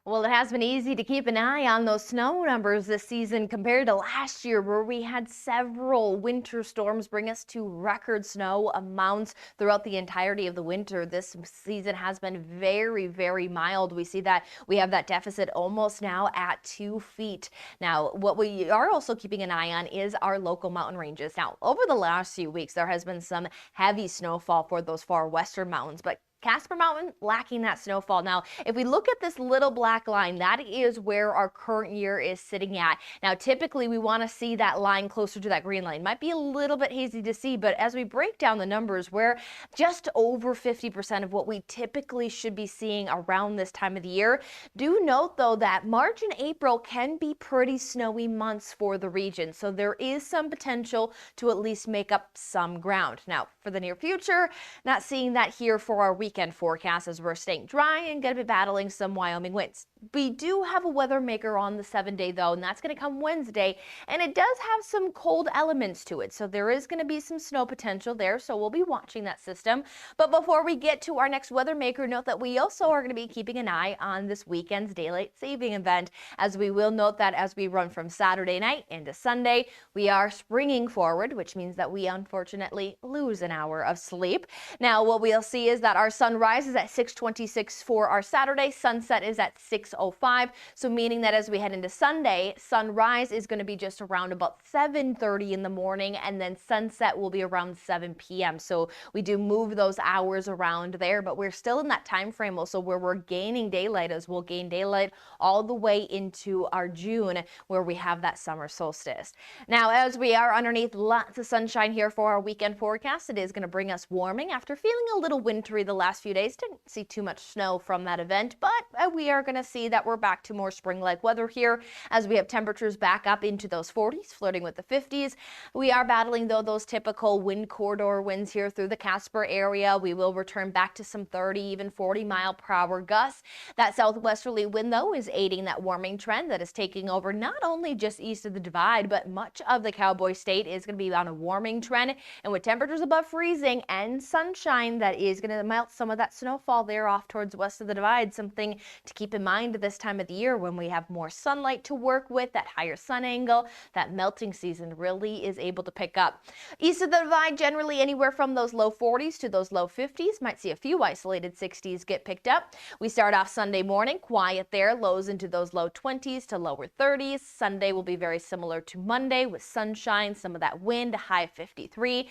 Well, it has been easy to keep an eye on those snow numbers this season compared to last year, where we had several winter storms bring us to record snow amounts throughout the entirety of the winter. This season has been very, very mild. We see that we have that deficit almost now at 2 feet. Now, what we are also keeping an eye on is our local mountain ranges. Now, over the last few weeks, there has been some heavy snowfall for those far western mountains, but Casper Mountain lacking that snowfall. Now, if we look at this little black line, that is where our current year is sitting at. Now, typically we want to see that line closer to that green line. Might be a little bit hazy to see, but as we break down the numbers, we're just over 50% of what we typically should be seeing around this time of the year. Do note though that March and April can be pretty snowy months for the region, so there is some potential to at least make up some ground. Now, for the near future, not seeing that here for our weekend forecast, as we're staying dry and going to be battling some Wyoming winds. We do have a weather maker on the 7-day though, and that's going to come Wednesday, and it does have some cold elements to it, so there is going to be some snow potential there, so we'll be watching that system. But before we get to our next weather maker, note that we also are going to be keeping an eye on this weekend's daylight saving event, as we will note that as we run from Saturday night into Sunday, we are springing forward, which means that we unfortunately lose an hour of sleep. Now, what we'll see is that our sunrise is at 6:26 for our Saturday, sunset is at 6:05, so meaning that as we head into Sunday, sunrise is going to be just around about 7:30 in the morning, and then sunset will be around 7 p.m. So we do move those hours around there, but we're still in that time frame also where we're gaining daylight, as we'll gain daylight all the way into our June, where we have that summer solstice. Now, as we are underneath lots of sunshine here for our weekend forecast, it is going to bring us warming after feeling a little wintry the last few days. Didn't see too much snow from that event, but we are going to see that we're back to more spring-like weather here as we have temperatures back up into those 40s, flirting with the 50s. We are battling though those typical wind corridor winds here through the Casper area. We will return back to some 30, even 40-mile-per-hour gusts. That southwesterly wind though is aiding that warming trend that is taking over not only just east of the divide, but much of the Cowboy State is going to be on a warming trend, and with temperatures above freezing and sunshine, that is going to melt some of that snowfall there off towards west of the divide. Something to keep in mind this time of the year when we have more sunlight to work with, that higher sun angle, that melting season really is able to pick up. East of the divide, generally anywhere from those low 40s to those low 50s. Might see a few isolated 60s get picked up. We start off Sunday morning quiet there, lows into those low 20s to lower 30s. Sunday will be very similar to Monday with sunshine, some of that wind, high 53.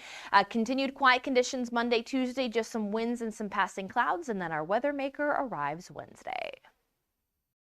Continued quiet conditions Monday, Tuesday, just some winds and some passing clouds, and then our weather maker arrives Wednesday.